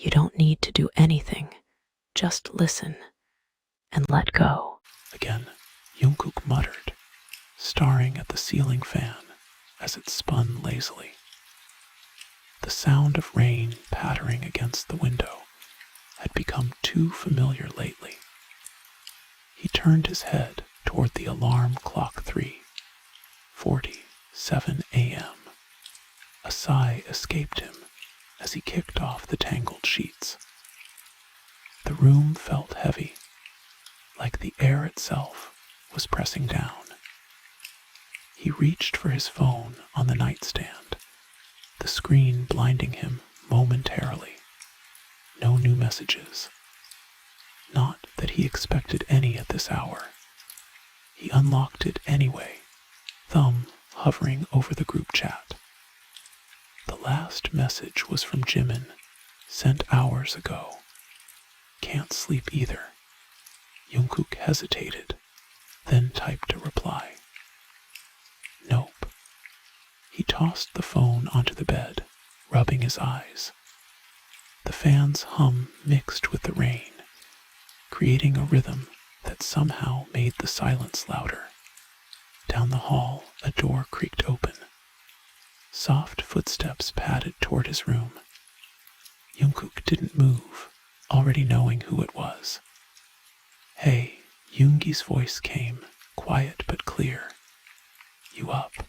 You don't need to do anything. Just listen and let go. Again, Jungkook muttered, staring at the ceiling fan as it spun lazily. The sound of rain pattering against the window had become too familiar lately. He turned his head toward the alarm clock 3:47 a.m. A sigh escaped him as he kicked off the tangled sheets. The room felt heavy, like the air itself was pressing down. He reached for his phone on the nightstand, the screen blinding him momentarily. No new messages. Not that he expected any at this hour. He unlocked it anyway, thumb hovering over the group chat. The last message was from Jimin, sent hours ago. Can't sleep either. Jungkook hesitated, then typed a reply. Nope. He tossed the phone onto the bed, rubbing his eyes. The fan's hum mixed with the rain, creating a rhythm that somehow made the silence louder. Down the hall, a door creaked open. Soft footsteps padded toward his room. Jungkook didn't move, already knowing who it was. Hey, Yoongi's voice came, quiet but clear. You up?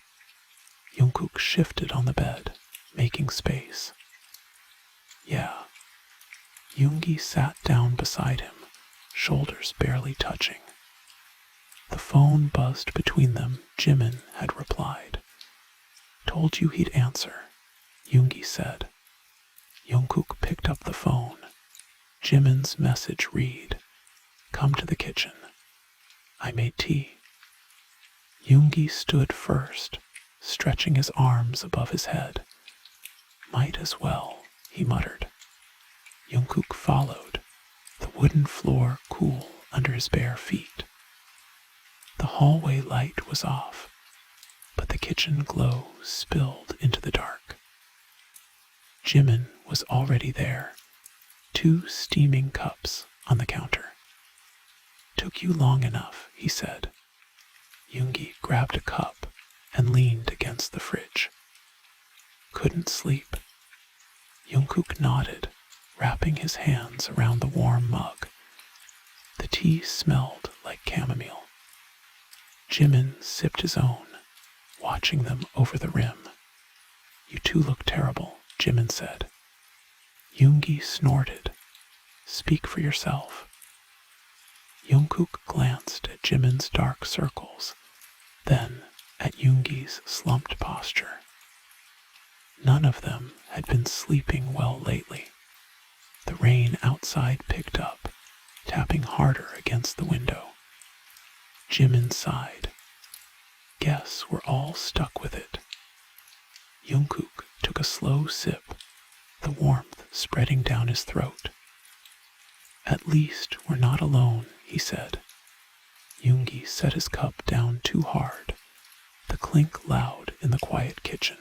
Jungkook shifted on the bed, making space. Yeah. Yoongi sat down beside him, shoulders barely touching. The phone buzzed between them. Jimin had replied. Told you he'd answer, Yoongi said. Jungkook picked up the phone. Jimin's message read, Come to the kitchen. I made tea. Yoongi stood first, stretching his arms above his head. Might as well, he muttered. Jungkook followed, the wooden floor cool under his bare feet. The hallway light was off, but the kitchen glow spilled into the dark. Jimin was already there, 2 steaming cups on the counter. Took you long enough, he said. Yoongi grabbed a cup and leaned against the fridge. Couldn't sleep. Jungkook nodded, wrapping his hands around the warm mug. The tea smelled like chamomile. Jimin sipped his own, watching them over the rim. You two look terrible, Jimin said. Yoongi snorted. Speak for yourself. Jungkook glanced at Jimin's dark circles, then at Yoongi's slumped posture. None of them had been sleeping well lately. The rain outside picked up, tapping harder against the window. Jimin sighed. Guess we're all stuck with it. Jungkook took a slow sip, the warmth spreading down his throat. At least we're not alone, he said. Yoongi set his cup down too hard, the clink loud in the quiet kitchen.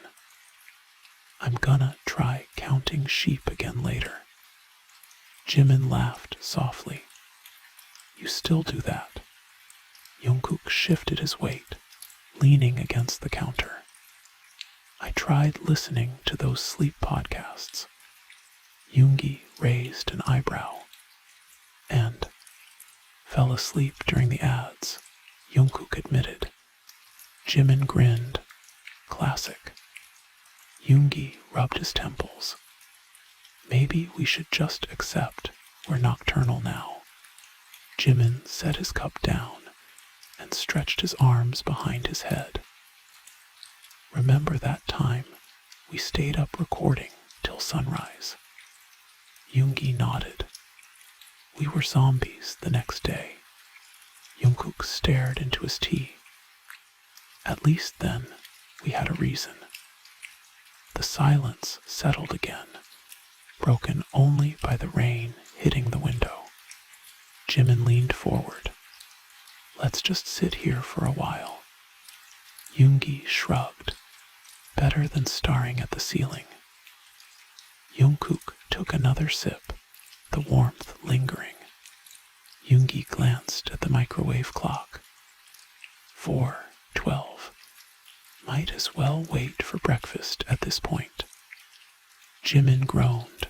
I'm gonna try counting sheep again later. Jimin laughed softly. You still do that. Jungkook shifted his weight, leaning against the counter. I tried listening to those sleep podcasts. Yoongi raised an eyebrow. And fell asleep during the ads, Jungkook admitted. Jimin grinned. Classic. Yoongi rubbed his temples. Maybe we should just accept we're nocturnal now. Jimin set his cup down and stretched his arms behind his head. Remember that time we stayed up recording till sunrise? Yoongi nodded. We were zombies the next day. Jungkook stared into his tea. At least then we had a reason. The silence settled again, broken only by the rain hitting the window. Jimin leaned forward. Let's just sit here for a while. Yoongi shrugged. Better than staring at the ceiling. Jungkook took another sip, the warmth lingering. Yoongi glanced at the microwave clock. 4:12. Might as well wait for breakfast at this point. Jimin groaned.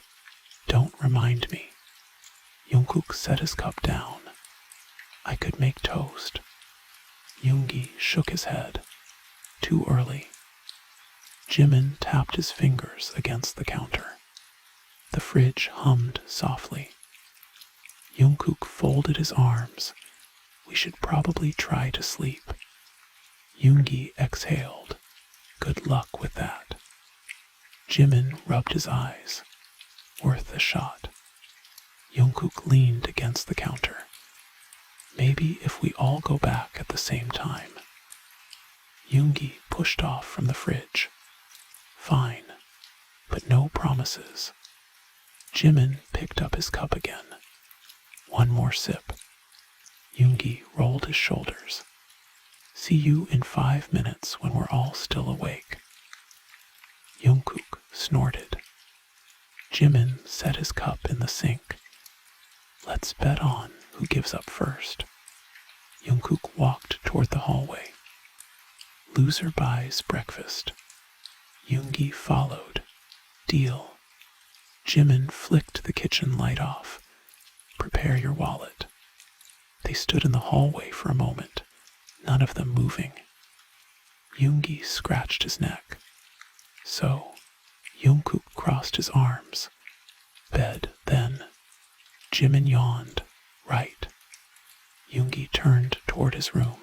Don't remind me. Jungkook set his cup down. I could make toast. Yoongi shook his head. Too early. Jimin tapped his fingers against the counter. The fridge hummed softly. Jungkook folded his arms. We should probably try to sleep. Yoongi exhaled. Good luck with that. Jimin rubbed his eyes. Worth a shot. Jungkook leaned against the counter. Maybe if we all go back at the same time. Yoongi pushed off from the fridge. Fine, but no promises. Jimin picked up his cup again. One more sip. Yoongi rolled his shoulders. See you in 5 minutes when we're all still awake. Jungkook snorted. Jimin set his cup in the sink. Let's bet on who gives up first. Jungkook walked toward the hallway. Loser buys breakfast. Yoongi followed. Deal. Jimin flicked the kitchen light off. Prepare your wallet. They stood in the hallway for a moment, none of them moving. Yoongi scratched his neck. So, Jungkook crossed his arms. Bed, then. Jimin yawned. Right. Yoongi turned toward his room.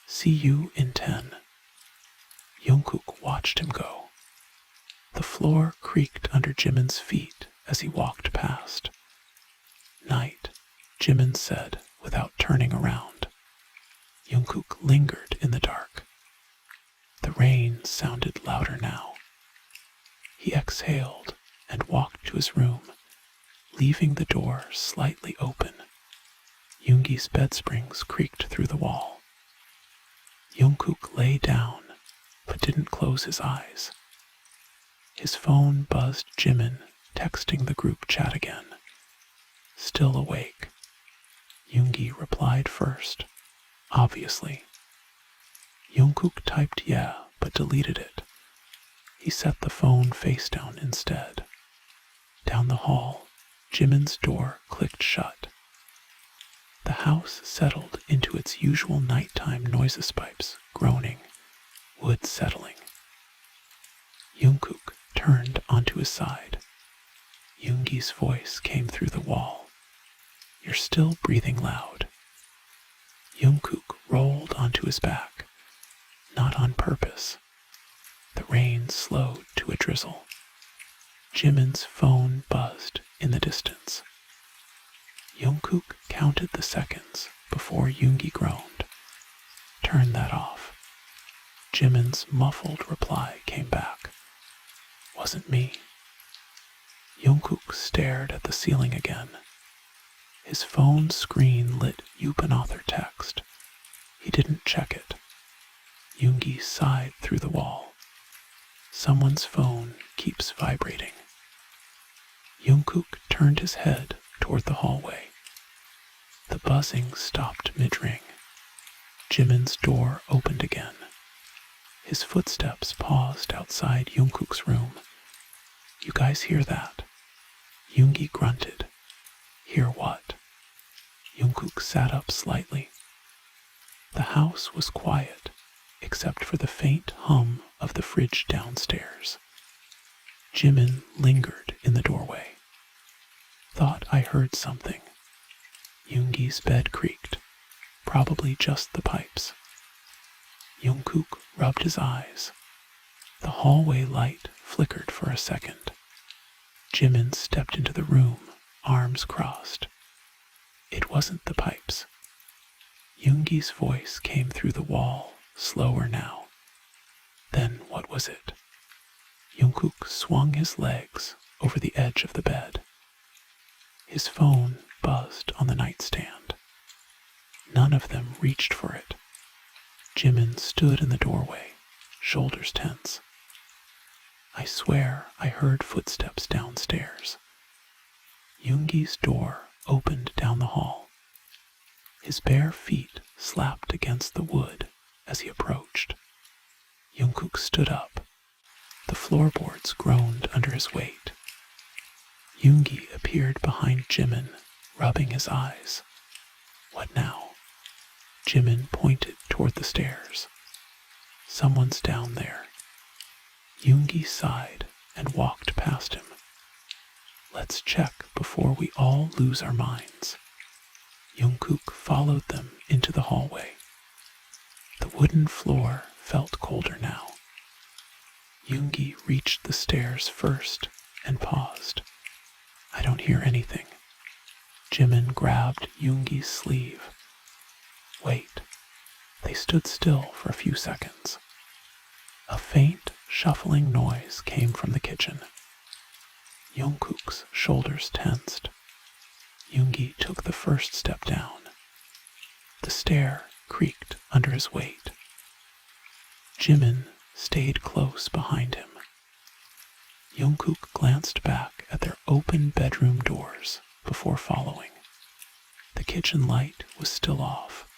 See you in 10. Jungkook watched him go. The floor creaked under Jimin's feet as he walked past. Night, Jimin said without turning around. Jungkook lingered in the dark. The rain sounded louder now. He exhaled and walked to his room, leaving the door slightly open. Yoongi's bed springs creaked through the wall. Jungkook lay down, but didn't close his eyes. His phone buzzed Jimin, texting the group chat again. Still awake. Yoongi replied first, obviously. Jungkook typed yeah, but deleted it. He set the phone face down instead. Down the hall, Jimin's door clicked shut. The house settled into its usual nighttime noises pipes, groaning, wood settling. Jungkook turned onto his side. Yoongi's voice came through the wall. You're still breathing loud. Jungkook rolled onto his back, not on purpose. The rain slowed to a drizzle. Jimin's phone buzzed in the distance. Jungkook counted the seconds before Yoongi groaned. Turn that off. Jimin's muffled reply came back. Wasn't me. Jungkook stared at the ceiling again. His phone screen lit Yupanother text. He didn't check it. Yoongi sighed through the wall. Someone's phone keeps vibrating. Jungkook turned his head toward the hallway. The buzzing stopped mid-ring. Jimin's door opened again. His footsteps paused outside Jungkook's room. You guys hear that? Yoongi grunted. Hear what? Jungkook sat up slightly. The house was quiet, except for the faint hum of the fridge downstairs. Jimin lingered in the doorway. Thought I heard something. Yoongi's bed creaked, probably just the pipes. Jungkook rubbed his eyes. The hallway light flickered for a second. Jimin stepped into the room, arms crossed. It wasn't the pipes. Yoongi's voice came through the wall, slower now. Then what was it? Jungkook swung his legs over the edge of the bed. His phone buzzed on the nightstand. None of them reached for it. Jimin stood in the doorway, shoulders tense. I swear I heard footsteps downstairs. Yoongi's door opened down the hall. His bare feet slapped against the wood as he approached. Jungkook stood up. The floorboards groaned under his weight. Yoongi appeared behind Jimin, rubbing his eyes. What now? Jimin pointed toward the stairs. Someone's down there. Yoongi sighed and walked past him. Let's check before we all lose our minds. Jungkook followed them into the hallway. The wooden floor felt colder now. Yoongi reached the stairs first and paused. I don't hear anything. Jimin grabbed Yoongi's sleeve. Wait. They stood still for a few seconds. A faint, shuffling noise came from the kitchen. Jungkook's shoulders tensed. Yoongi took the first step down. The stair creaked under his weight. Jimin stayed close behind him. Jungkook glanced back at their open bedroom doors before following. The kitchen light was still off.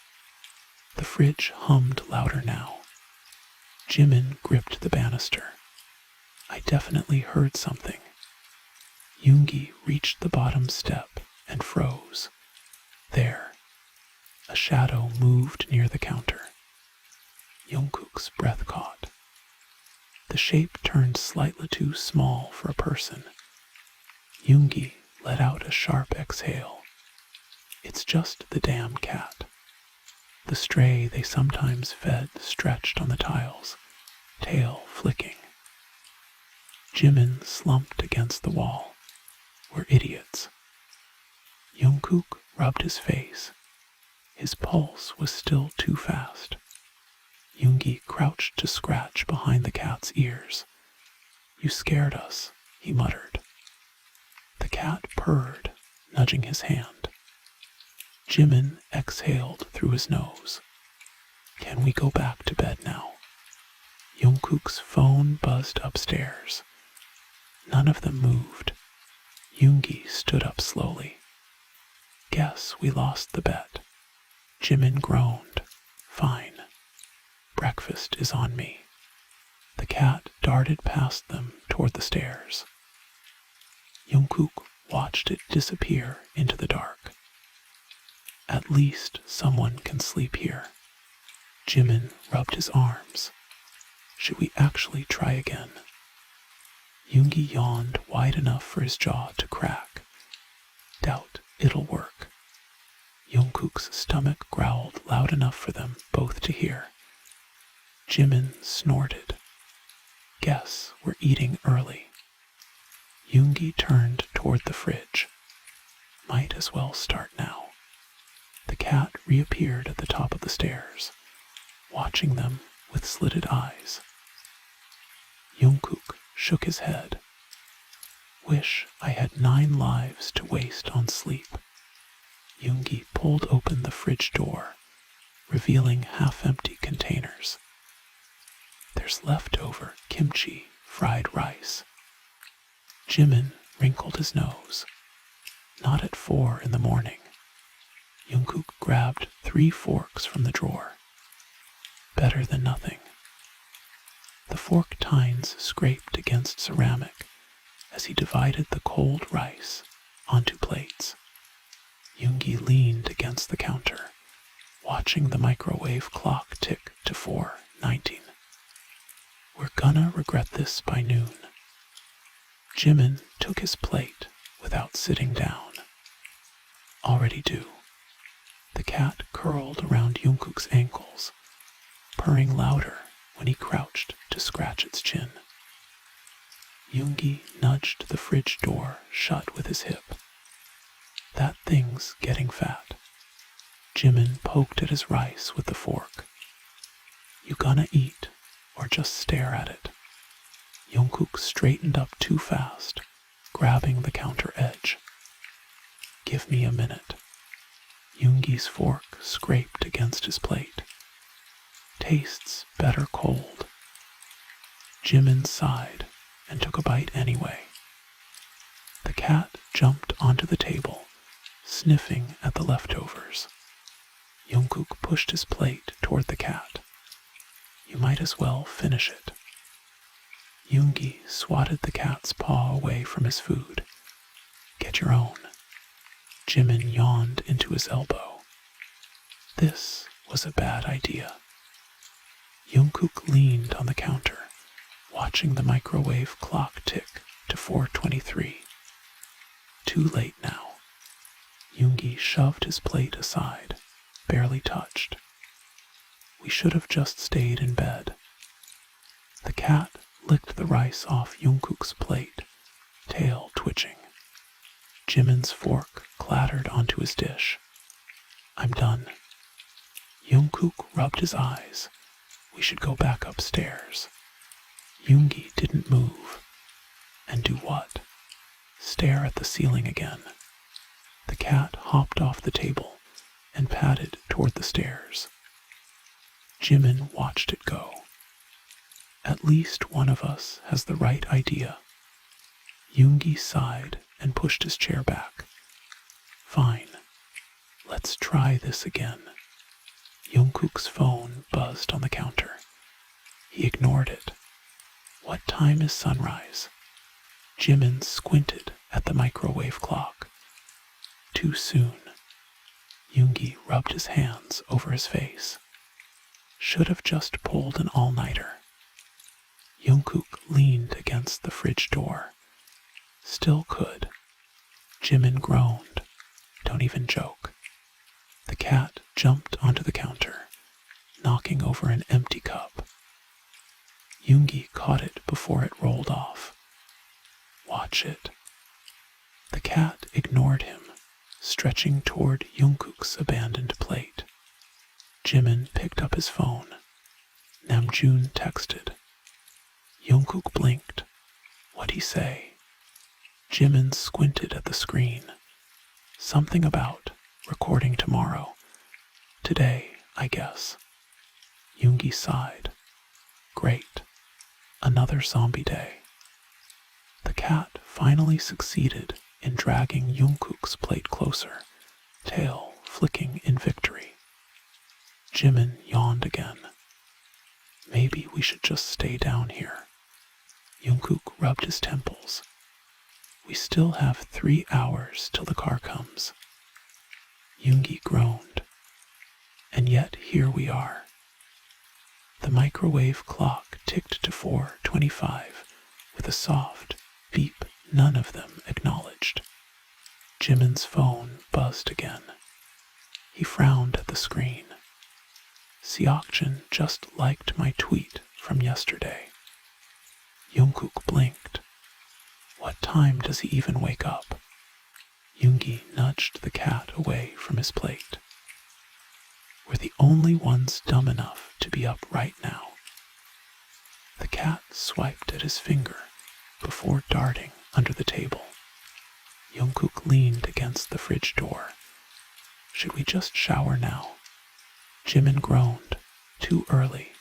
The fridge hummed louder now. Jimin gripped the banister. I definitely heard something. Yoongi reached the bottom step and froze. There, a shadow moved near the counter. Jungkook's breath caught. The shape turned slightly too small for a person. Yoongi let out a sharp exhale. It's just the damn cat. The stray they sometimes fed stretched on the tiles, tail flicking. Jimin slumped against the wall. We're idiots. Jungkook rubbed his face. His pulse was still too fast. Yoongi crouched to scratch behind the cat's ears. You scared us, he muttered. The cat purred, nudging his hand. Jimin exhaled through his nose. Can we go back to bed now? Jungkook's phone buzzed upstairs. None of them moved. Yoongi stood up slowly. Guess we lost the bet. Jimin groaned. Fine. Breakfast is on me. The cat darted past them toward the stairs. Jungkook watched it disappear into the dark. At least someone can sleep here. Jimin rubbed his arms. Should we actually try again? Yoongi yawned wide enough for his jaw to crack. Doubt it'll work. Jungkook's stomach growled loud enough for them both to hear. Jimin snorted. Guess we're eating early. Yoongi turned toward the fridge. Might as well start now. The cat reappeared at the top of the stairs, watching them with slitted eyes. Jungkook shook his head. Wish I had 9 lives to waste on sleep. Yoongi pulled open the fridge door, revealing half-empty containers. There's leftover kimchi fried rice. Jimin wrinkled his nose. Not at 4 in the morning. Jungkook grabbed 3 forks from the drawer. Better than nothing. The fork tines scraped against ceramic as he divided the cold rice onto plates. Yoongi leaned against the counter, watching the microwave clock tick to 4:19. We're gonna regret this by noon. Jimin took his plate without sitting down. Already do. The cat curled around Jungkook's ankles, purring louder when he crouched to scratch its chin. Yoongi nudged the fridge door shut with his hip. That thing's getting fat. Jimin poked at his rice with the fork. You gonna eat or just stare at it? Jungkook straightened up too fast, grabbing the counter edge. Give me a minute. Yoongi's fork scraped against his plate. Tastes better cold. Jimin sighed and took a bite anyway. The cat jumped onto the table, sniffing at the leftovers. Jungkook pushed his plate toward the cat. You might as well finish it. Yoongi swatted the cat's paw away from his food. Get your own. Jimin yawned into his elbow. This was a bad idea. Jungkook leaned on the counter, watching the microwave clock tick to 4:23. Too late now. Yoongi shoved his plate aside, barely touched. We should have just stayed in bed. The cat licked the rice off Jungkook's plate, tail twitching. Jimin's fork clattered onto his dish. I'm done. Jungkook rubbed his eyes. We should go back upstairs. Yoongi didn't move. And do what? Stare at the ceiling again. The cat hopped off the table and padded toward the stairs. Jimin watched it go. At least one of us has the right idea. Yoongi sighed and pushed his chair back. Fine. Let's try this again. Jungkook's phone buzzed on the counter. He ignored it. What time is sunrise? Jimin squinted at the microwave clock. Too soon. Yoongi rubbed his hands over his face. Should have just pulled an all-nighter. Jungkook leaned against the fridge door. Still could. Jimin groaned. Don't even joke. The cat jumped onto the counter, knocking over an empty cup. Yoongi caught it before it rolled off. Watch it. The cat ignored him, stretching toward Jungkook's abandoned plate. Jimin picked up his phone. Namjoon texted. Jungkook blinked. What'd he say? Jimin squinted at the screen. Something about recording tomorrow. Today, I guess. Yoongi sighed. Great. Another zombie day. The cat finally succeeded in dragging Jungkook's plate closer, tail flicking in victory. Jimin yawned again. Maybe we should just stay down here. Jungkook rubbed his temples. We still have 3 hours till the car comes. Yoongi groaned. And yet here we are. The microwave clock ticked to 4:25 with a soft beep none of them acknowledged. Jimin's phone buzzed again. He frowned at the screen. Seokjin just liked my tweet from yesterday. Jungkook blinked. What time does he even wake up? Yoongi nudged the cat away from his plate. We're the only ones dumb enough to be up right now. The cat swiped at his finger before darting under the table. Jungkook leaned against the fridge door. Should we just shower now? Jimin groaned. Too early.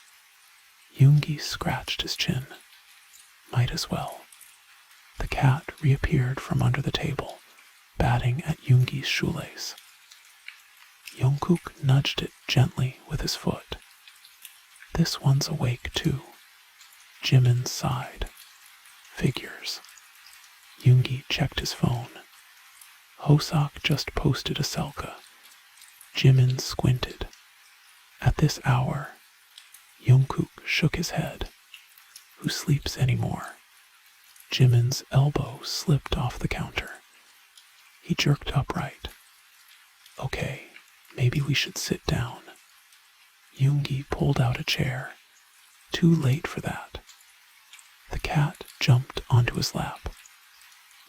Yoongi scratched his chin. Might as well. The cat reappeared from under the table, batting at Yoongi's shoelace. Jungkook nudged it gently with his foot. This one's awake too. Jimin sighed. Figures. Yoongi checked his phone. Hoseok just posted a selka. Jimin squinted. At this hour, Jungkook shook his head. Who sleeps anymore? Jimin's elbow slipped off the counter. He jerked upright. Okay, maybe we should sit down. Yoongi pulled out a chair. Too late for that. The cat jumped onto his lap.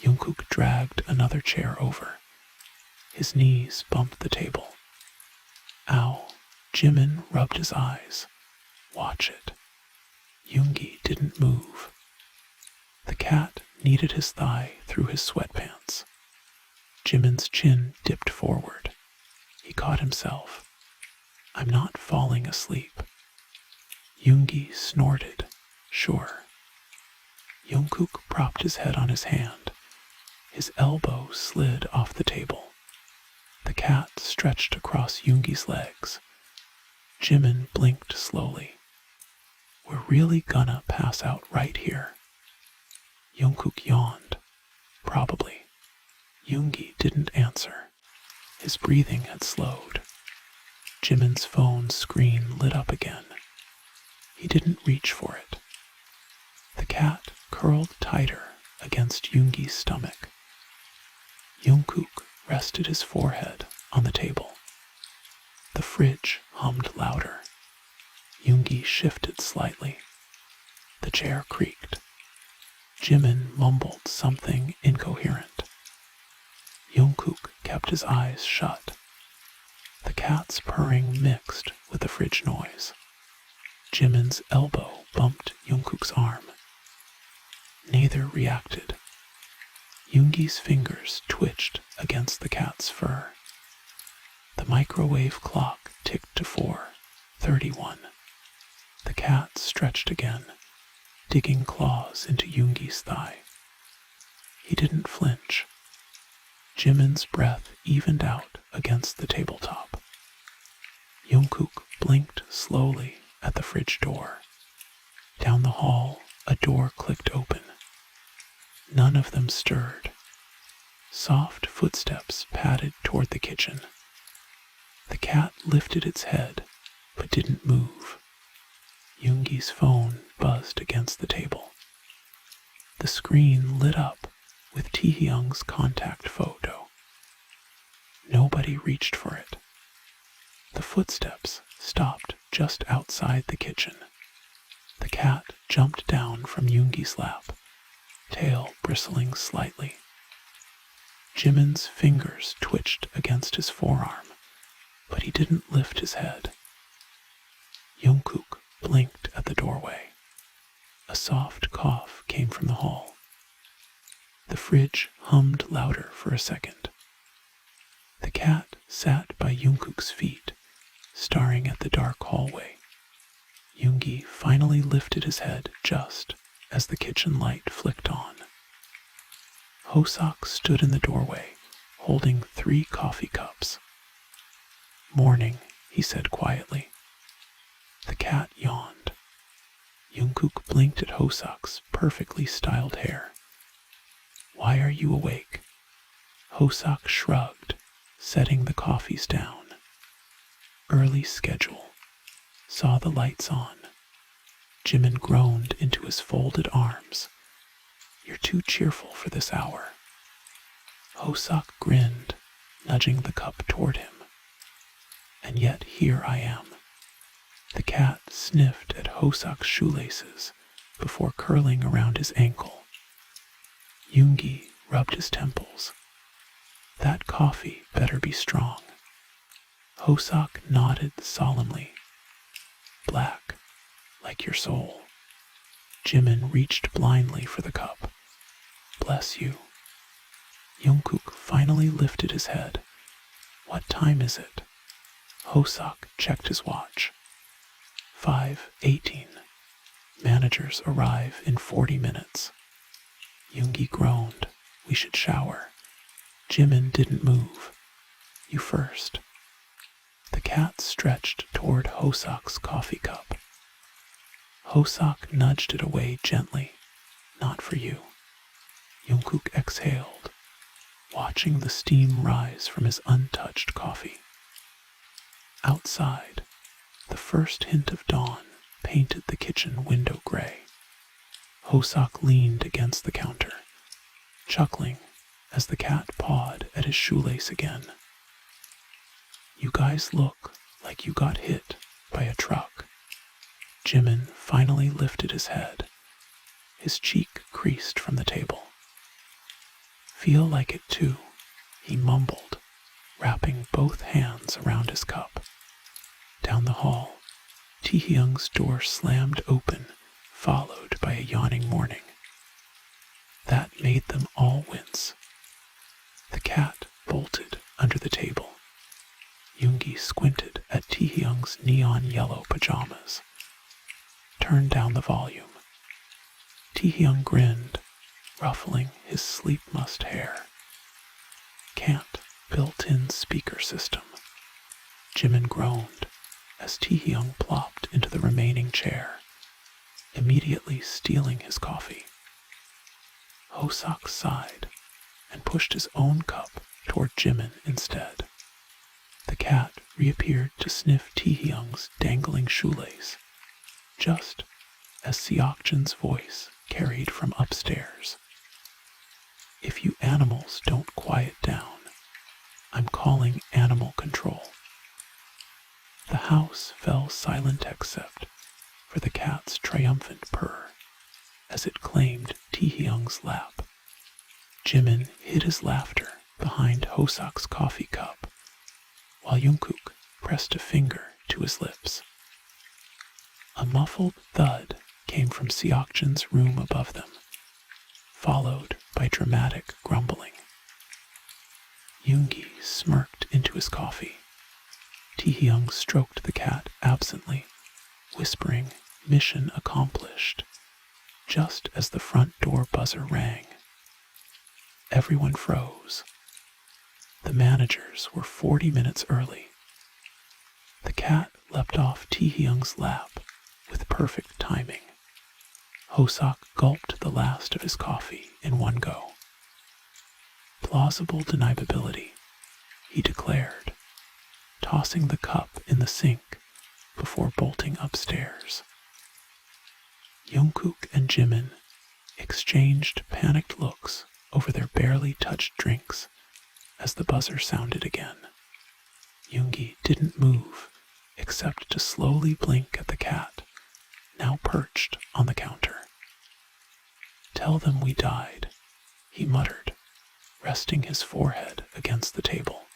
Jungkook dragged another chair over. His knees bumped the table. Ow. Jimin rubbed his eyes. Watch it. Yoongi didn't move. The cat kneaded his thigh through his sweatpants. Jimin's chin dipped forward. He caught himself. I'm not falling asleep. Yoongi snorted. Sure. Jungkook propped his head on his hand. His elbow slid off the table. The cat stretched across Yoongi's legs. Jimin blinked slowly. We're really gonna pass out right here. Jungkook yawned. Probably. Yoongi didn't answer. His breathing had slowed. Jimin's phone screen lit up again. He didn't reach for it. The cat curled tighter against Yoongi's stomach. Jungkook rested his forehead on the table. The fridge hummed louder. Yoongi shifted slightly. The chair creaked. Jimin mumbled something incoherent. Jungkook kept his eyes shut. The cat's purring mixed with the fridge noise. Jimin's elbow bumped Jungkook's arm. Neither reacted. Yoongi's fingers twitched against the cat's fur. The microwave clock ticked to 4:31. The cat stretched again, digging claws into Yoongi's thigh. He didn't flinch. Jimin's breath evened out against the tabletop. Jungkook blinked slowly at the fridge door. Down the hall, a door clicked open. None of them stirred. Soft footsteps padded toward the kitchen. The cat lifted its head, but didn't move. Yoongi's phone buzzed against the table. The screen lit up with Taehyung's contact photo. Nobody reached for it. The footsteps stopped just outside the kitchen. The cat jumped down from Yoongi's lap, tail bristling slightly. Jimin's fingers twitched against his forearm, but he didn't lift his head. Jungkook blinked at the doorway. A soft cough came from the hall. The fridge hummed louder for a second. The cat sat by Jungkook's feet, staring at the dark hallway. Yoongi finally lifted his head just as the kitchen light flicked on. Hoseok stood in the doorway, holding 3 coffee cups. "Morning," he said quietly. The cat yawned. Jungkook blinked at Hoseok's perfectly styled hair. "Why are you awake?" Hoseok shrugged, setting the coffees down. "Early schedule. Saw the lights on." Jimin groaned into his folded arms. "You're too cheerful for this hour." Hoseok grinned, nudging the cup toward him. "And yet here I am." The cat sniffed at Hoseok's shoelaces before curling around his ankle. Yoongi rubbed his temples. "That coffee better be strong." Hoseok nodded solemnly. "Black, like your soul." Jimin reached blindly for the cup. "Bless you." Jungkook finally lifted his head. "What time is it?" Hoseok checked his watch. 5:18. Managers arrive in 40 minutes. Yoongi groaned. "We should shower." Jimin didn't move. "You first." The cat stretched toward Hoseok's coffee cup. Hoseok nudged it away gently. "Not for you." Jungkook exhaled, watching the steam rise from his untouched coffee. Outside, the first hint of dawn painted the kitchen window gray. Hoseok leaned against the counter, chuckling as the cat pawed at his shoelace again. "You guys look like you got hit by a truck." Jimin finally lifted his head. His cheek creased from the table. "Feel like it too," he mumbled, wrapping both hands around his cup. Down the hall, Taehyung's door slammed open, followed by a yawning Morning. That made them all wince. The cat bolted under the table. Yoongi squinted at Taehyung's neon yellow pajamas. "Turn down the volume." Taehyung grinned, ruffling his sleep-mussed hair. Can't built-in speaker system. Jimin groaned as Taehyung plopped into the remaining chair, immediately stealing his coffee. Hosak sighed and pushed his own cup toward Jimin instead. The cat reappeared to sniff Taehyung's dangling shoelace, just as Seokjin's voice carried from upstairs. If you animals don't quiet down, I'm calling animal control. The house fell silent except for the cat's triumphant purr as it claimed Taehyung's lap. Jimin hid his laughter behind Hosak's coffee cup, while Jungkook pressed a finger to his lips. A muffled thud came from Seokjin's room above them, followed by dramatic grumbling. Yoongi smirked into his coffee. Taehyung stroked the cat absently, whispering, "Mission accomplished," just as the front door buzzer rang. Everyone froze. The managers were 40 minutes early. The cat leapt off Taehyung's lap with perfect timing. Hosak gulped the last of his coffee in one go. Plausible deniability, he declared, tossing the cup in the sink before bolting upstairs. Jungkook and Jimin exchanged panicked looks over their barely touched drinks as the buzzer sounded again. Yoongi didn't move except to slowly blink at the cat, now perched on the counter. "Tell them we died," he muttered, resting his forehead against the table.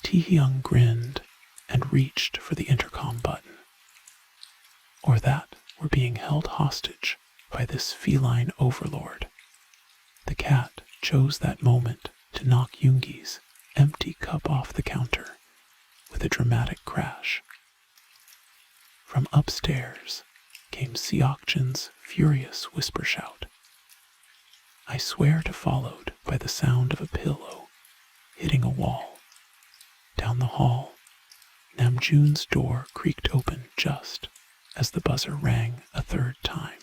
Taehyung grinned and reached for the intercom button. Or that we're being held hostage by this feline overlord. The cat chose that moment to knock Yoongi's empty cup off the counter with a dramatic crash. From upstairs came Seokjin's furious whisper shout. I swear to followed by the sound of a pillow hitting a wall. Down the hall, Namjoon's door creaked open just as the buzzer rang a third time.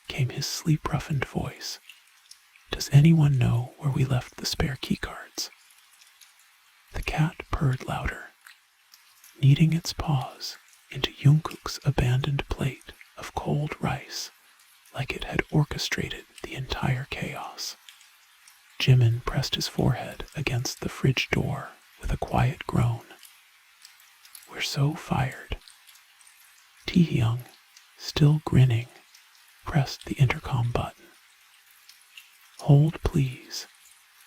Came his sleep-roughened voice. Does anyone know where we left the spare keycards? The cat purred louder, kneading its paws into Jungkook's abandoned plate of cold rice like it had orchestrated the entire chaos. Jimin pressed his forehead against the fridge door with a quiet groan. We're so fired. Taehyung, still grinning, pressed the intercom button. Hold, please,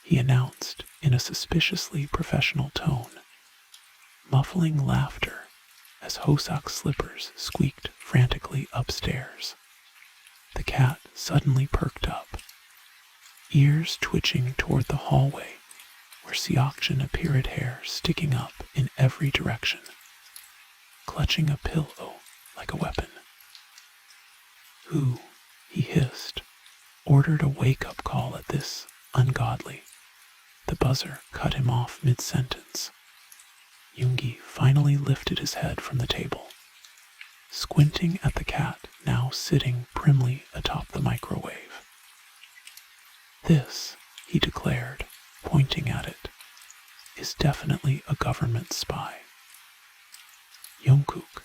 he announced in a suspiciously professional tone, muffling laughter as Hosak's slippers squeaked frantically upstairs. The cat suddenly perked up, ears twitching toward the hallway where Seokjin appeared, hair sticking up in every direction, clutching a pillow like a weapon. Who, he hissed, ordered a wake-up call at this ungodly? The buzzer cut him off mid-sentence. Yoongi finally lifted his head from the table, squinting at the cat now sitting primly atop the microwave. This, he declared, pointing at it, is definitely a government spy. Jungkook,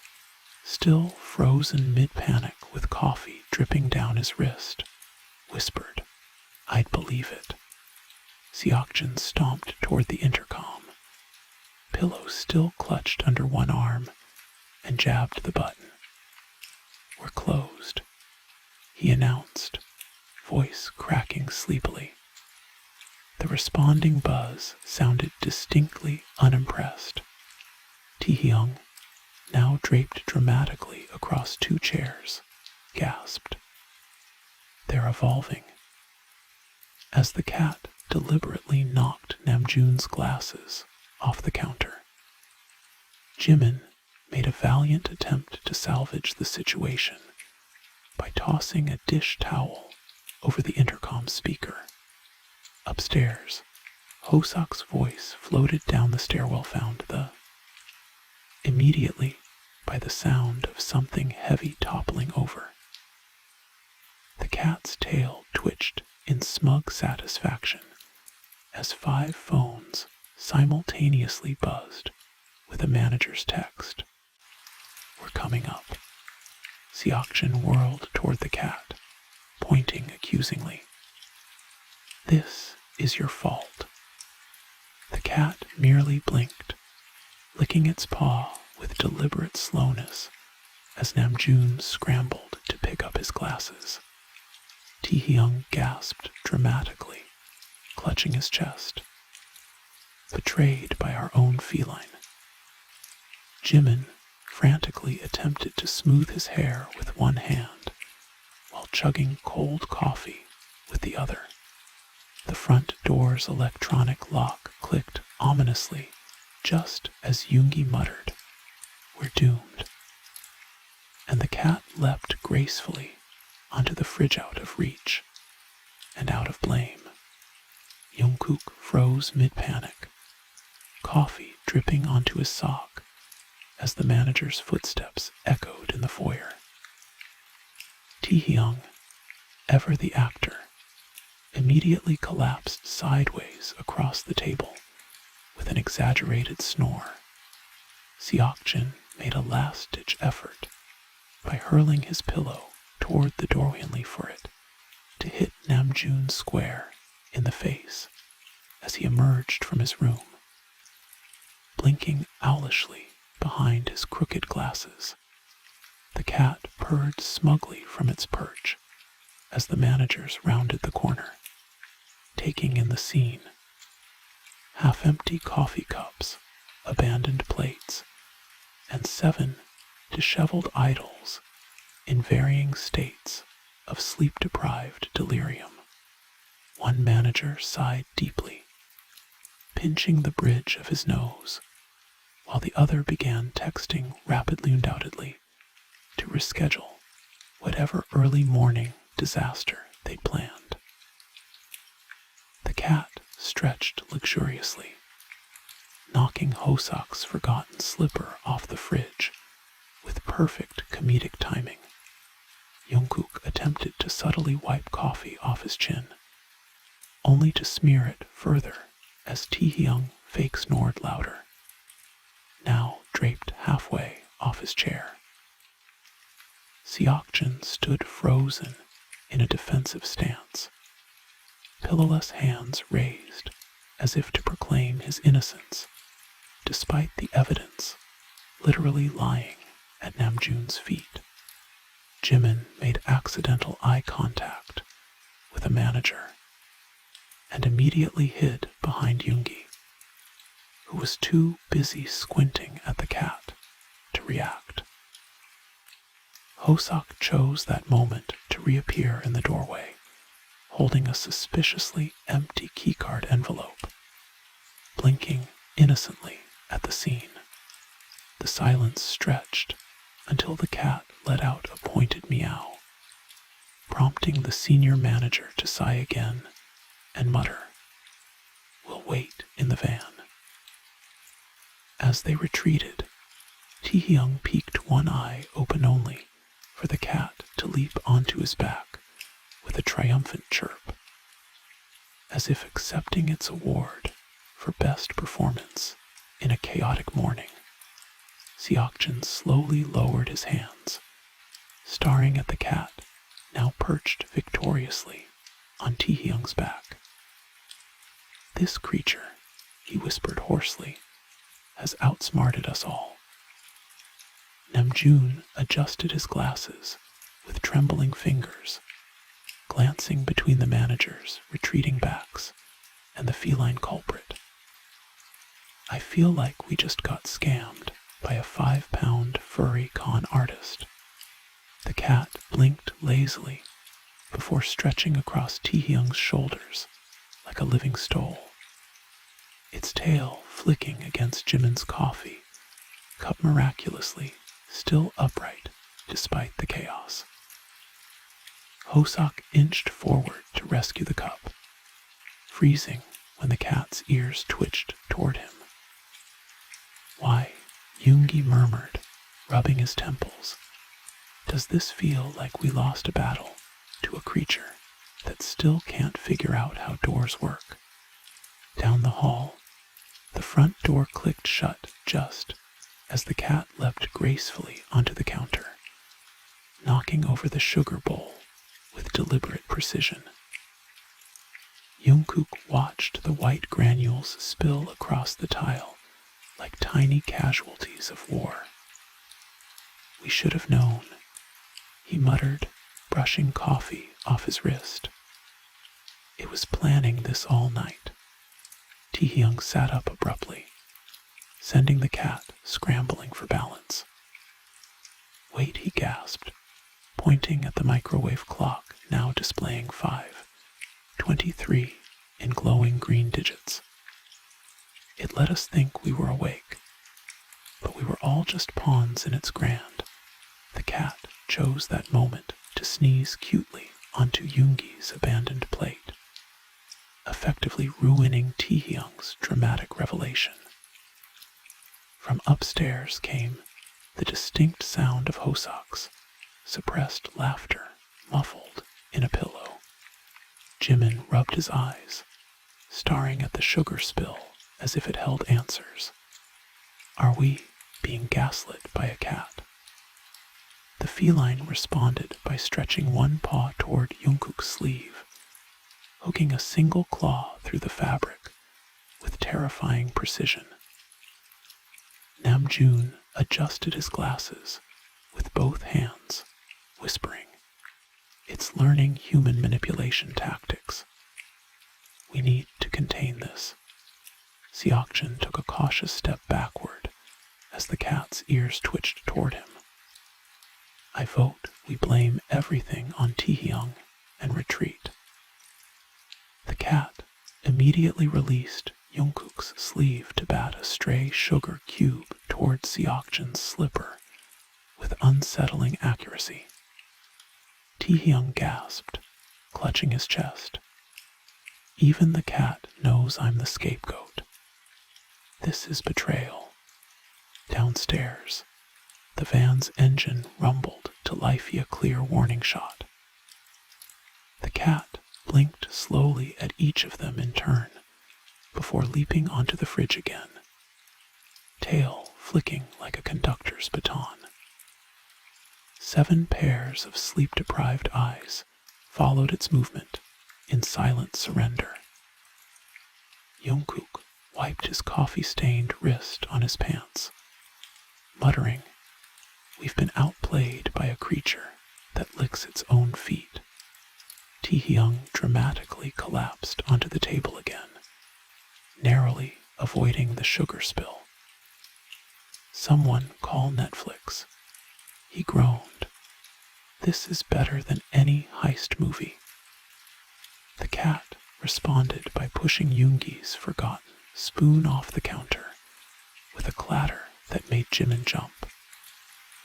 still frozen mid-panic with coffee dripping down his wrist, whispered, I'd believe it. Seokjin stomped toward the intercom, pillow still clutched under one arm, and jabbed the button. We're closed, he announced, voice cracking sleepily. The responding buzz sounded distinctly unimpressed. Taehyung, now draped dramatically across two chairs, gasped. They're evolving. As the cat deliberately knocked Namjoon's glasses off the counter, Jimin made a valiant attempt to salvage the situation by tossing a dish towel over the intercom speaker. Upstairs, Hosak's voice floated down the stairwell found immediately by the sound of something heavy toppling over. The cat's tail twitched in smug satisfaction as 5 phones simultaneously buzzed with a manager's text. "We're coming up." Seokjin whirled toward the cat, pointing accusingly. "This is your fault." The cat merely blinked, licking its paw with deliberate slowness as Namjoon scrambled to pick up his glasses. Taehyung gasped dramatically, clutching his chest. Betrayed by our own feline. Jimin frantically attempted to smooth his hair with one hand while chugging cold coffee with the other. The front door's electronic lock clicked ominously just as Yoongi muttered, "We're doomed." And the cat leapt gracefully onto the fridge out of reach and out of blame. Jungkook froze mid-panic, coffee dripping onto his sock as the manager's footsteps echoed in the foyer. Taehyung, ever the actor, immediately collapsed sideways across the table with an exaggerated snore. Seokjin made a last-ditch effort by hurling his pillow toward the doorway for it to hit Namjoon square in the face as he emerged from his room, blinking owlishly behind his crooked glasses. The cat purred smugly from its perch as the managers rounded the corner, taking in the scene. Half-empty coffee cups, abandoned plates, and 7 disheveled idols in varying states of sleep-deprived delirium. One manager sighed deeply, pinching the bridge of his nose, while the other began texting rapidly and undoubtedly to reschedule whatever early morning disaster they'd planned. The cat stretched luxuriously, knocking Hosak's forgotten slipper off the fridge with perfect comedic timing. Jungkook attempted to subtly wipe coffee off his chin, only to smear it further as Taehyung fake snored louder, now draped halfway off his chair. Seokjin stood frozen in a defensive stance, pillowless hands raised as if to proclaim his innocence, despite the evidence literally lying at Namjoon's feet. Jimin made accidental eye contact with a manager and immediately hid behind Yoongi, who was too busy squinting at the cat to react. Hosak chose that moment to reappear in the doorway, holding a suspiciously empty keycard envelope, blinking innocently at the scene. The silence stretched until the cat let out a pointed meow, prompting the senior manager to sigh again and mutter, "We'll wait in the van." As they retreated, Taehyung peeked one eye open only for the cat to leap onto his back with a triumphant chirp, as if accepting its award for best performance in a chaotic morning. Seokjin slowly lowered his hands, staring at the cat now perched victoriously on Taehyung's back. "This creature," he whispered hoarsely, "has outsmarted us all." Namjoon adjusted his glasses with trembling fingers, glancing between the managers' retreating backs and the feline culprit. "I feel like we just got scammed by a 5-pound furry con artist." The cat blinked lazily before stretching across Taehyung's shoulders like a living stole, its tail flicking against Jimin's coffee, cup miraculously still upright despite the chaos. Hosak inched forward to rescue the cup, freezing when the cat's ears twitched toward him. "Why," Yoongi murmured, rubbing his temples, "does this feel like we lost a battle to a creature that still can't figure out how doors work?" Down the hall, the front door clicked shut just as the cat leapt gracefully onto the counter, knocking over the sugar bowl with deliberate precision. Jungkook watched the white granules spill across the tile like tiny casualties of war. "We should have known," he muttered, brushing coffee off his wrist. "It was planning this all night." Taehyung sat up abruptly, sending the cat scrambling for balance. "Wait," he gasped, pointing at the microwave clock now displaying 5:23 in glowing green digits. "It let us think we were awake, but we were all just pawns in its grand." The cat chose that moment to sneeze cutely onto Yoongi's abandoned plate, effectively ruining Taehyung's dramatic revelation. From upstairs came the distinct sound of Hosak's suppressed laughter muffled in a pillow. Jimin rubbed his eyes, staring at the sugar spill as if it held answers. Are we being gaslit by a cat? The feline responded by stretching one paw toward Jungkook's sleeve, hooking a single claw through the fabric with terrifying precision. Namjoon adjusted his glasses with both hands, whispering, "It's learning human manipulation tactics. We need to contain this." Seokjin took a cautious step backward as the cat's ears twitched toward him. "I vote we blame everything on Taehyung and retreat." The cat immediately released Jungkook's sleeve to bat a stray sugar cube toward Seokjin's slipper with unsettling accuracy. Taehyung gasped, clutching his chest. "Even the cat knows I'm the scapegoat. This is betrayal." Downstairs, the van's engine rumbled to life-y a clear warning shot. The cat blinked slowly at each of them in turn before leaping onto the fridge again, tail flicking like a conductor's baton. 7 pairs of sleep-deprived eyes followed its movement in silent surrender. Jungkook wiped his coffee-stained wrist on his pants, muttering, "We've been outplayed by a creature that licks its own feet." Taehyung dramatically collapsed onto the table again, narrowly avoiding the sugar spill. "Someone call Netflix." He groaned. "This is better than any heist movie." The cat responded by pushing Yoongi's forgotten spoon off the counter with a clatter that made Jimin jump.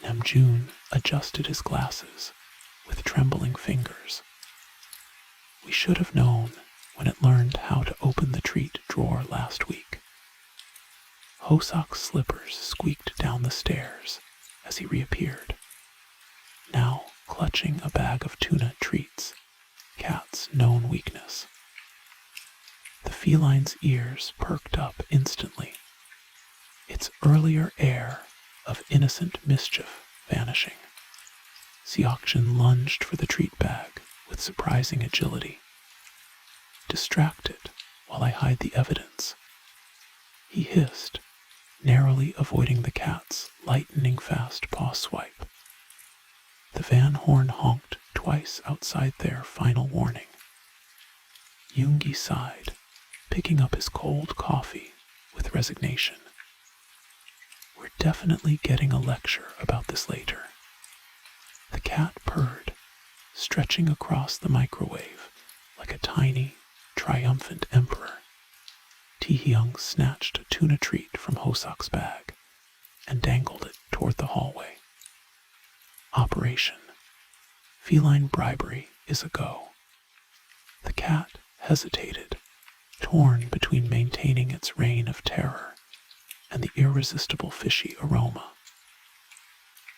Namjoon adjusted his glasses with trembling fingers. "We should have known when it learned how to open the treat drawer last week." Hosak's slippers squeaked down the stairs as he reappeared, now clutching a bag of tuna treats, cat's known weakness. The feline's ears perked up instantly, its earlier air of innocent mischief vanishing. Seokjin lunged for the treat bag with surprising agility. "Distracted while I hide the evidence," he hissed, narrowly avoiding the cat's lightning-fast paw swipe. The van horn honked twice outside their final warning. Yoongi sighed, picking up his cold coffee with resignation. "We're definitely getting a lecture about this later." The cat purred, stretching across the microwave like a tiny, triumphant emperor. Taehyung snatched a tuna treat from Hosak's bag and dangled it toward the hallway. Operation: Feline Bribery is a go. The cat hesitated, torn between maintaining its reign of terror and the irresistible fishy aroma.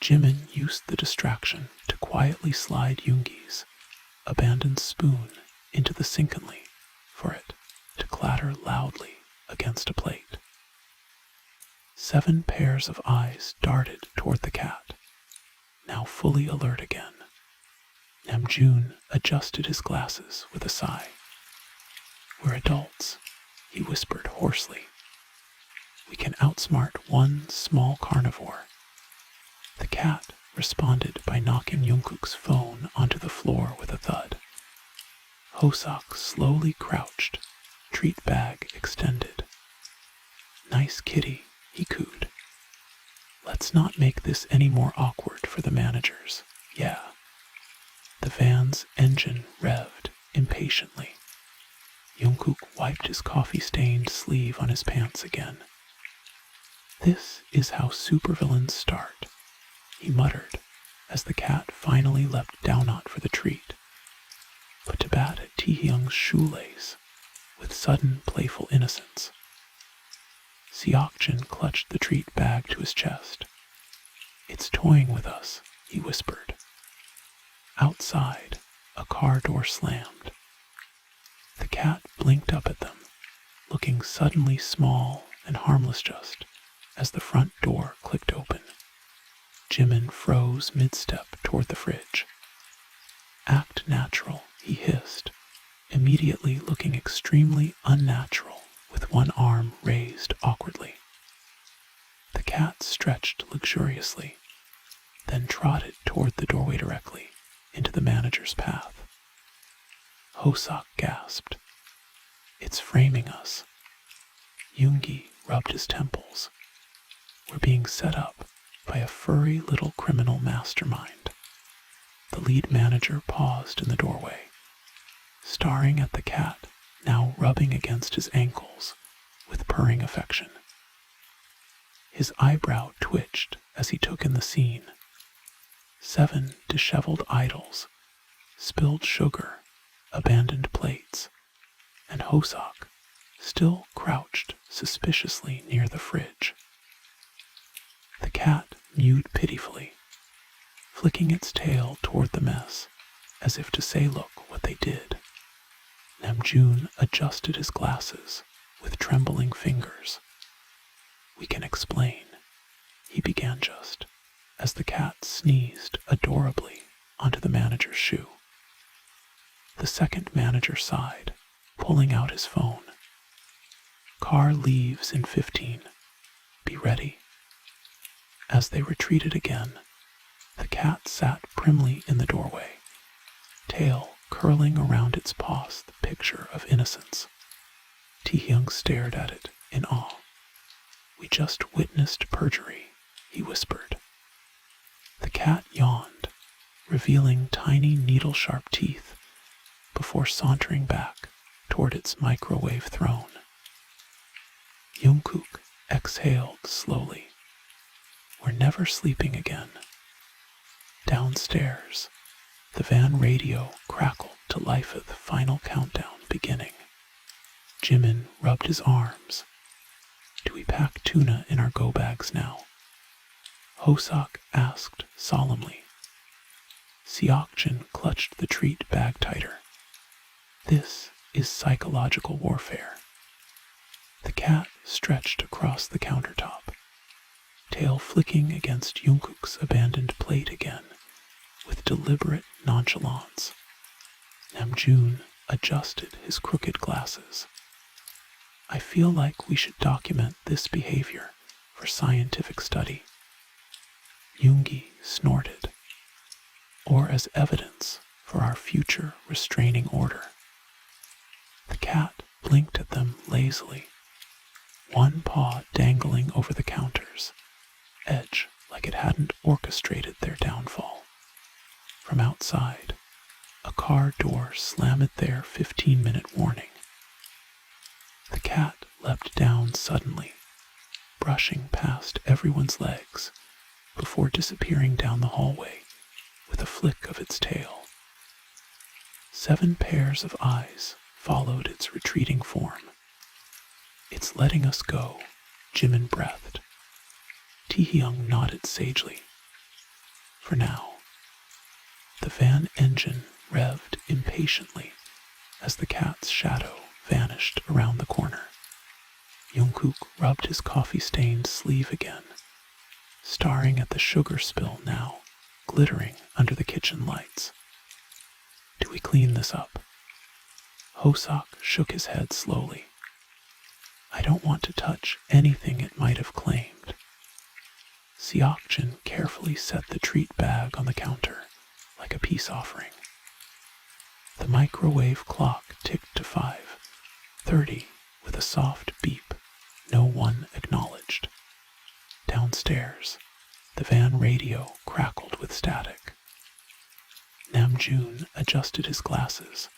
Jimin used the distraction to quietly slide Yoongi's abandoned spoon into the sinkenly for it to clatter loudly against a plate. 7 pairs of eyes darted toward the cat, now fully alert again. Namjoon adjusted his glasses with a sigh. "We're adults," he whispered hoarsely. "We can outsmart one small carnivore." The cat responded by knocking Jungkook's phone onto the floor with a thud. Hoseok slowly crouched, treat bag extended. "Nice kitty," he cooed. "Let's not make this any more awkward for the managers. Yeah." The van's engine revved impatiently. Jungkook wiped his coffee-stained sleeve on his pants again. "This is how supervillains start," he muttered as the cat finally leapt down on for the treat. But to bat at Taehyung's shoelace with sudden playful innocence. Seokjin clutched the treat bag to his chest. "It's toying with us," he whispered. Outside, a car door slammed. The cat blinked up at them, looking suddenly small and harmless just as the front door clicked open. Jimin froze mid-step toward the fridge. "Act natural," he hissed, immediately looking extremely unnatural with one arm raised awkwardly. The cat stretched luxuriously, then trotted toward the doorway directly into the manager's path. Hoseok gasped. "It's framing us." Yoongi rubbed his temples. "We're being set up by a furry little criminal mastermind." The lead manager paused in the doorway, staring at the cat now rubbing against his ankles with purring affection. His eyebrow twitched as he took in the scene. 7 disheveled idols, spilled sugar, abandoned plates, and Hoseok still crouched suspiciously near the fridge. The cat mewed pitifully, flicking its tail toward the mess, as if to say, "Look what they did." Namjoon adjusted his glasses with trembling fingers. "We can explain," he began just, as the cat sneezed adorably onto the manager's shoe. The second manager sighed, pulling out his phone. "Car leaves in 15. Be ready." As they retreated again, the cat sat primly in the doorway, tail curling around its paws, the picture of innocence. Taehyung stared at it in awe. "We just witnessed perjury," he whispered. The cat yawned, revealing tiny needle-sharp teeth, before sauntering back toward its microwave throne. Jungkook exhaled slowly. "We're never sleeping again." Downstairs, the van radio crackled to life at the final countdown beginning. Jimin rubbed his arms. "Do we pack tuna in our go bags now?" Hoseok asked solemnly. Seokjin clutched the treat bag tighter. "This is psychological warfare." The cat stretched across the countertop, tail flicking against Jungkook's abandoned plate again with deliberate nonchalance. Namjoon adjusted his crooked glasses. "I feel like we should document this behavior for scientific study." Yoongi snorted. "Or as evidence for our future restraining order." The cat blinked at them lazily, one paw dangling over the counters, edge like it hadn't orchestrated their downfall. From outside, a car door slammed their 15-minute warning. The cat leapt down suddenly, brushing past everyone's legs before disappearing down the hallway with a flick of its tail. 7 pairs of eyes followed its retreating form. "It's letting us go," Jimin breathed. Taehyung nodded sagely. "For now." The van engine revved impatiently as the cat's shadow vanished around the corner. Jungkook rubbed his coffee-stained sleeve again, staring at the sugar spill now glittering under the kitchen lights. "Do we clean this up?" Hosak shook his head slowly. "I don't want to touch anything it might have claimed." Seokjin carefully set the treat bag on the counter like a peace offering. The microwave clock ticked to 5:30 with a soft beep no one acknowledged. Downstairs, the van radio crackled with static. Namjoon adjusted his glasses,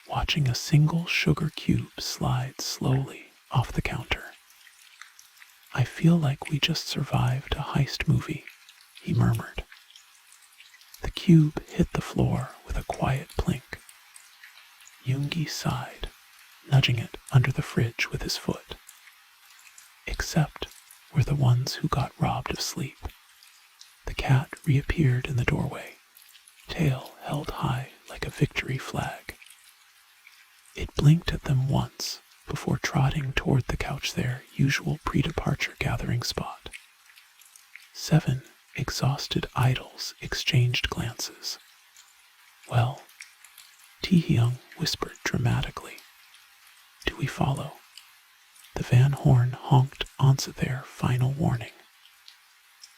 watching a single sugar cube slide slowly off the counter. "I feel like we just survived a heist movie," he murmured. The cube hit the floor with a quiet plink. Yoongi sighed, nudging it under the fridge with his foot. Except we're the ones who got robbed of sleep. The cat reappeared in the doorway, tail held high like a victory flag. It blinked at them once before trotting toward the couch their usual pre-departure gathering spot. 7 exhausted idols exchanged glances. "Well," Taehyung whispered dramatically, "do we follow?" The van horn honked answer their final warning.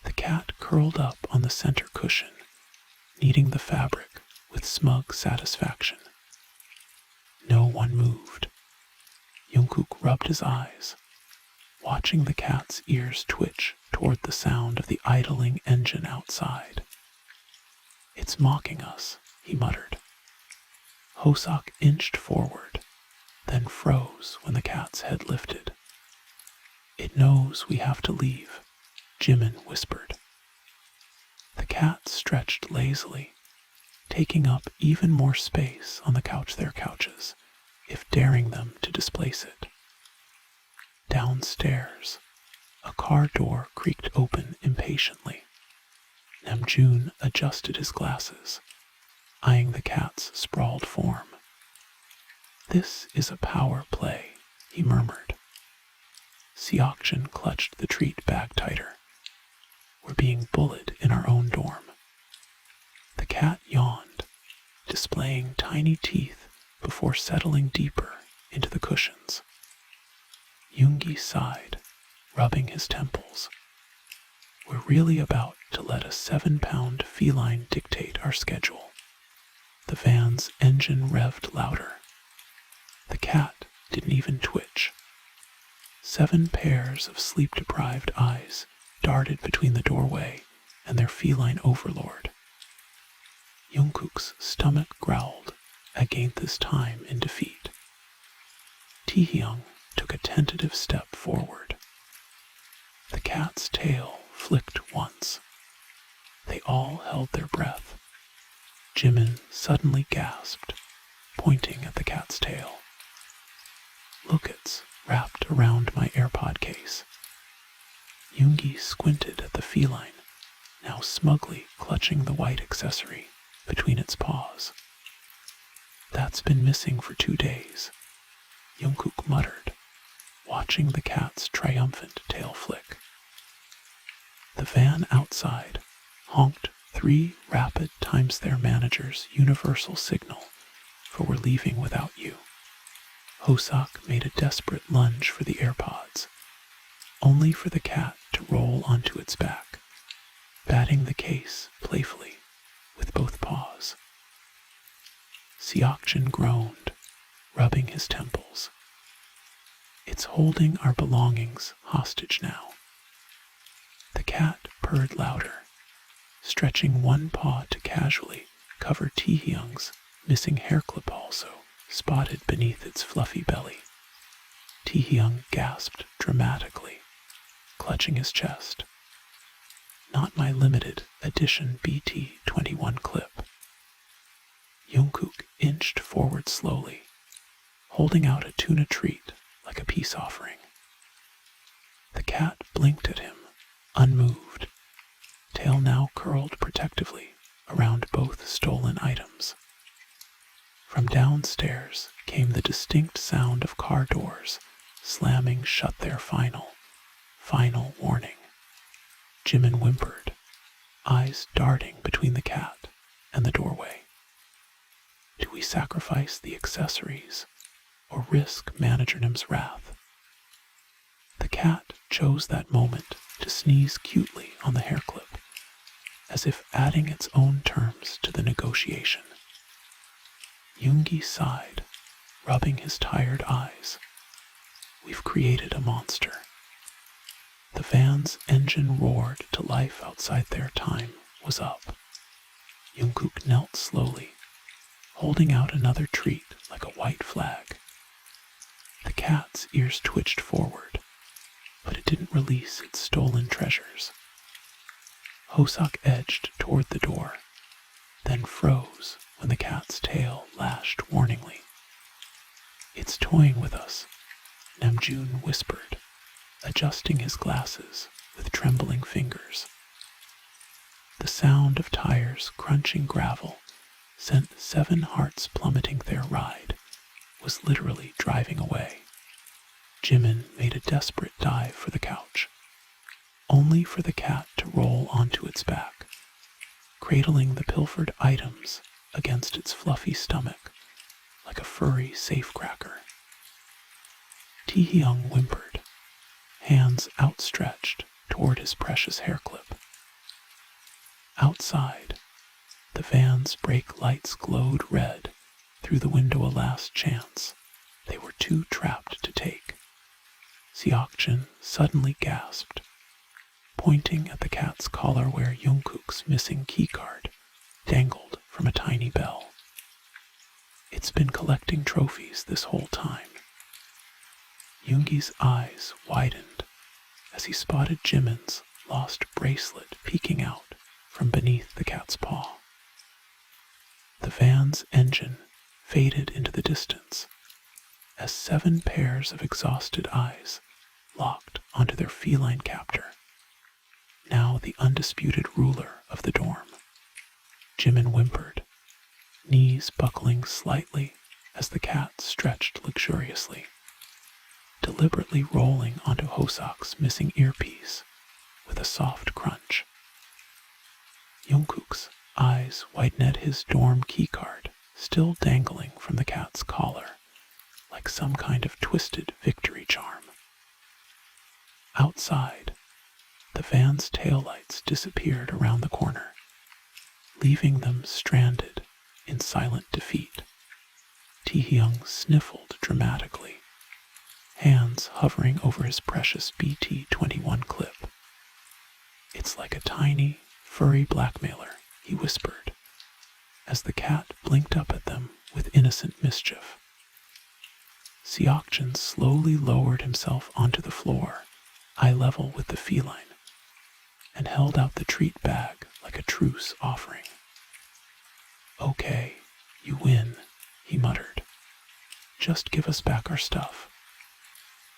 The cat curled up on the center cushion, kneading the fabric with smug satisfaction. No one moved. Jungkook rubbed his eyes, watching the cat's ears twitch toward the sound of the idling engine outside. "It's mocking us," he muttered. Hosak inched forward, then froze when the cat's head lifted. "It knows we have to leave," Jimin whispered. The cat stretched lazily, taking up even more space on the couch their couches, if daring them to displace it. Downstairs, a car door creaked open impatiently. Namjoon adjusted his glasses, eyeing the cat's sprawled form. "This is a power play," he murmured. Seokjin clutched the treat bag tighter. "We're being bullied in our own dorm." The cat yawned, displaying tiny teeth before settling deeper into the cushions. Yoongi sighed, rubbing his temples. "We're really about to let a 7-pound feline dictate our schedule." The van's engine revved louder. The cat didn't even twitch. 7 pairs of sleep-deprived eyes darted between the doorway and their feline overlord. Jungkook's stomach growled, again this time in defeat. Taehyung took a tentative step forward. The cat's tail flicked once. They all held their breath. Jimin suddenly gasped, pointing at the cat's tail. "Look, it's wrapped around my AirPod case." Yoongi squinted at the feline, now smugly clutching the white accessory between its paws. "That's been missing for 2 days," Jungkook muttered, watching the cat's triumphant tail flick. The van outside honked 3 rapid times their manager's universal signal for "we're leaving without you." Hosak made a desperate lunge for the AirPods, only for the cat to roll onto its back, batting the case playfully with both paws. Seokjin groaned, rubbing his temples. "It's holding our belongings hostage now." The cat purred louder, stretching one paw to casually cover Taehyung's missing hair clip also spotted beneath its fluffy belly. Taehyung gasped dramatically, clutching his chest. "Not my limited edition BT-21 clip." Jungkook inched forward slowly, holding out a tuna treat like a peace offering. The cat blinked at him, unmoved, tail now curled protectively around both stolen items. From downstairs came the distinct sound of car doors slamming shut their final warning. Jimin whimpered, eyes darting between the cat and the doorway. Do we sacrifice the accessories or risk Manager Nim's wrath? The cat chose that moment to sneeze cutely on the hair clip, as if adding its own terms to the negotiation. Yoongi sighed, rubbing his tired eyes. We've created a monster. The van's engine roared to life outside their time was up. Jungkook knelt slowly, holding out another treat like a white flag. The cat's ears twitched forward, but it didn't release its stolen treasures. Hoseok edged toward the door, then froze when the cat's tail lashed warningly. It's toying with us, Namjoon whispered, adjusting his glasses with trembling fingers. The sound of tires crunching gravel sent 7 hearts plummeting their ride, was literally driving away. Jimin made a desperate dive for the couch, only for the cat to roll onto its back, cradling the pilfered items against its fluffy stomach like a furry safecracker. Taehyung whimpered, hands outstretched toward his precious hair clip. Outside, the van's brake lights glowed red through the window a last chance they were too trapped to take. Seokjin suddenly gasped, pointing at the cat's collar where Jungkook's missing keycard dangled from a tiny bell. It's been collecting trophies this whole time. Yoongi's eyes widened as he spotted Jimin's lost bracelet peeking out from beneath the cat's paw. The van's engine faded into the distance as 7 pairs of exhausted eyes locked onto their feline captor, now the undisputed ruler of the dorm. Jimin whimpered, knees buckling slightly as the cat stretched luxuriously, deliberately rolling onto Hoseok's missing earpiece with a soft crunch. Jungkook's eyes widened at his dorm keycard still dangling from the cat's collar, like some kind of twisted victory charm. Outside, the van's taillights disappeared around the corner, leaving them stranded in silent defeat. Taehyung sniffled dramatically, hands hovering over his precious BT-21 clip. It's like a tiny, furry blackmailer, he whispered, as the cat blinked up at them with innocent mischief. Seokjin slowly lowered himself onto the floor, eye level with the feline, and held out the treat bag like a truce offering. Okay, you win, he muttered. Just give us back our stuff.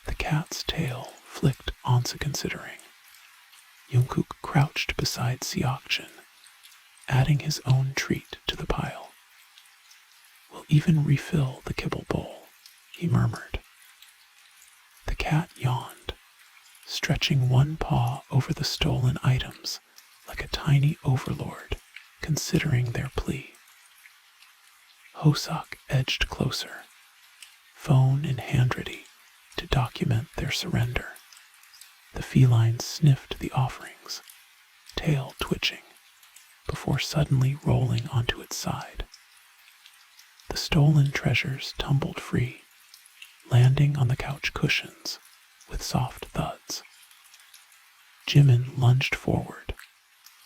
The cat's tail flicked onto considering. Jungkook crouched beside Seokjin, adding his own treat to the pile. We'll even refill the kibble bowl, he murmured. The cat yawned, stretching one paw over the stolen items like a tiny overlord considering their plea. Hoseok edged closer, phone in hand ready to document their surrender. The feline sniffed the offerings, tail twitching, before suddenly rolling onto its side. The stolen treasures tumbled free, landing on the couch cushions with soft thuds. Jimin lunged forward,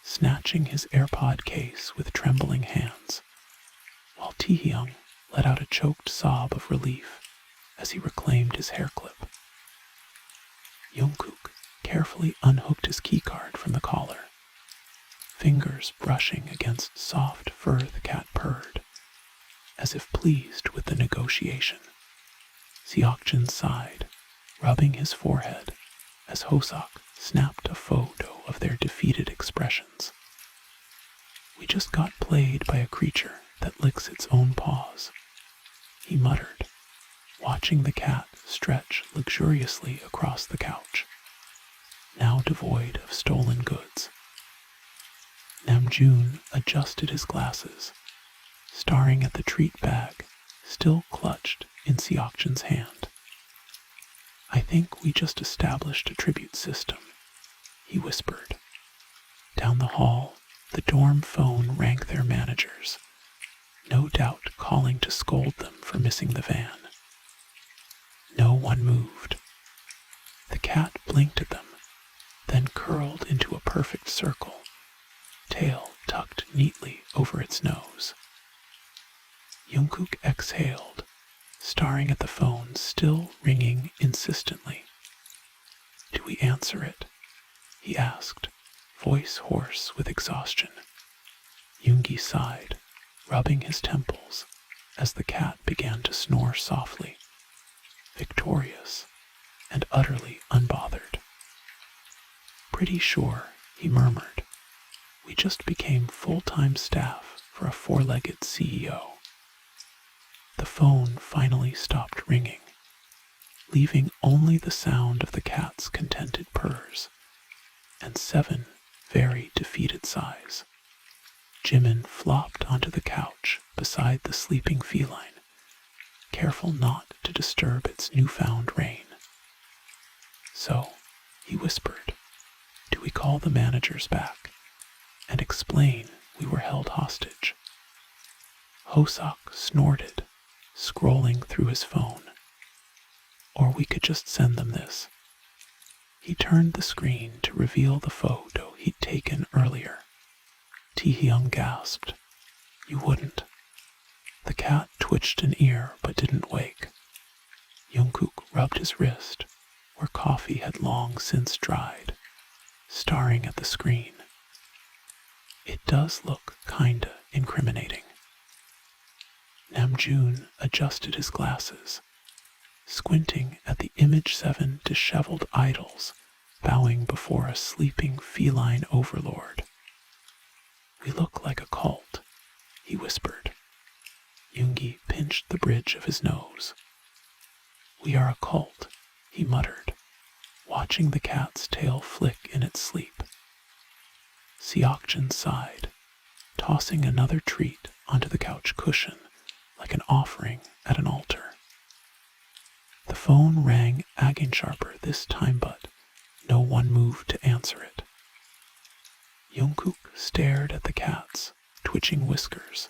snatching his AirPod case with trembling hands, while Taehyung let out a choked sob of relief as he reclaimed his hair clip. Jungkook carefully unhooked his keycard from the collar, fingers brushing against soft fur the cat purred, as if pleased with the negotiation. Seokjin sighed, rubbing his forehead as Hosak snapped a photo of their defeated expressions. "We just got played by a creature that licks its own paws," he muttered, watching the cat stretch luxuriously across the couch, now devoid of stolen goods. Namjoon adjusted his glasses, staring at the treat bag still clutched in Seokjin's hand. "I think we just established a tribute system," he whispered. Down the hall, the dorm phone rang their managers, no doubt calling to scold them for missing the van. No one moved. The cat blinked at them, then curled into a perfect circle, tail tucked neatly over its nose. Jungkook exhaled, staring at the phone still ringing insistently. "Do we answer it?" he asked, voice hoarse with exhaustion. Yoongi sighed, rubbing his temples as the cat began to snore softly, victorious and utterly unbothered. "Pretty sure," he murmured. "We just became full-time staff for a four-legged CEO." The phone finally stopped ringing, leaving only the sound of the cat's contented purrs and 7 very defeated sighs. Jimin flopped onto the couch beside the sleeping feline, careful not to disturb its newfound reign. "So," he whispered, "do we call the managers back and explain we were held hostage?" Hosak snorted, scrolling through his phone. "Or we could just send them this." He turned the screen to reveal the photo he'd taken earlier. Taehyung gasped. "You wouldn't." The cat twitched an ear but didn't wake. Jungkook rubbed his wrist, where coffee had long since dried, staring at the screen. "It does look kinda incriminating." Namjoon adjusted his glasses, squinting at the Image 7 disheveled idols bowing before a sleeping feline overlord. "We look like a cult," he whispered. Yoongi pinched the bridge of his nose. "We are a cult," he muttered, watching the cat's tail flick in its sleep. Seokjin sighed, tossing another treat onto the couch cushion like an offering at an altar. The phone rang again sharper this time, but no one moved to answer it. Jungkook stared at the cat's twitching whiskers,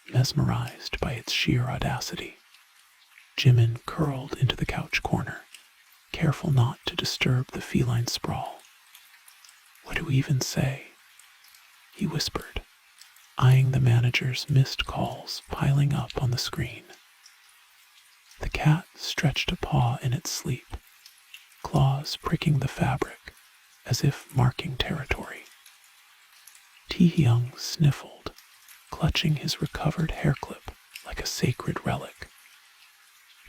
mesmerized by its sheer audacity. Jimin curled into the couch corner, careful not to disturb the feline sprawl. "What do we even say?" he whispered, eyeing the manager's missed calls piling up on the screen. The cat stretched a paw in its sleep, claws pricking the fabric as if marking territory. Taehyung sniffled, clutching his recovered hair clip like a sacred relic.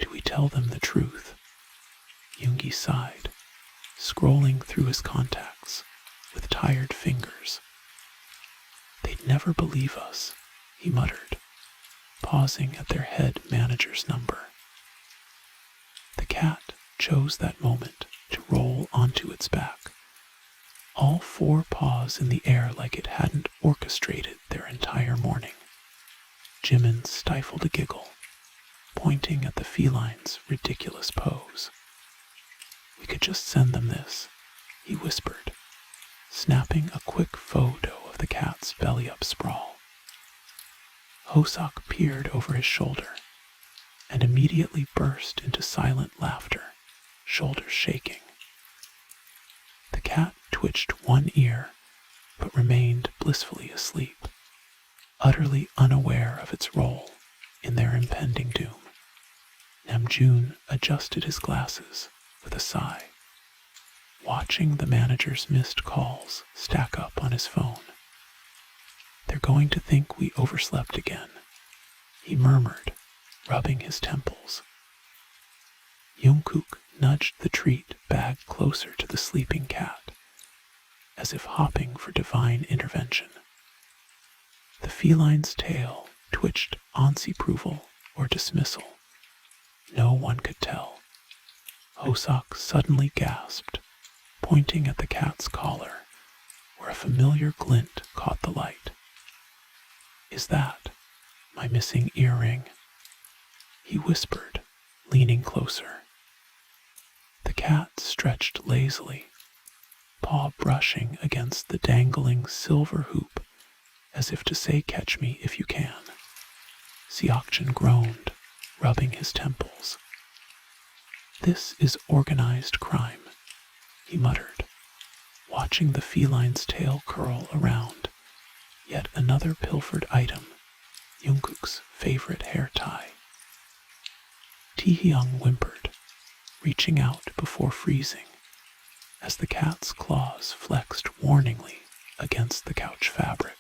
"Do we tell them the truth?" Yoongi sighed, scrolling through his contacts with tired fingers. "They'd never believe us," he muttered, pausing at their head manager's number. The cat chose that moment to roll onto its back, all 4 paws in the air like it hadn't orchestrated their entire morning. Jimin stifled a giggle, pointing at the feline's ridiculous pose. "We could just send them this," he whispered, snapping a quick photo of the cat's belly-up sprawl. Hosak peered over his shoulder and immediately burst into silent laughter, shoulders shaking. The cat twitched one ear, but remained blissfully asleep, utterly unaware of its role in their impending doom. Namjoon adjusted his glasses with a sigh, watching the manager's missed calls stack up on his phone. "They're going to think we overslept again," he murmured, rubbing his temples. Jungkook nudged the treat bag closer to the sleeping cat, as if hopping for divine intervention. The feline's tail twitched approval or dismissal. No one could tell. Hosak suddenly gasped, pointing at the cat's collar, where a familiar glint caught the light. "Is that my missing earring?" he whispered, leaning closer. The cat stretched lazily, paw brushing against the dangling silver hoop, as if to say, "Catch me if you can." Seokjin groaned, rubbing his temples. "This is organized crime," he muttered, watching the feline's tail curl around yet another pilfered item, Jungkook's favorite hair tie. Taehyung whimpered, reaching out before freezing, as the cat's claws flexed warningly against the couch fabric.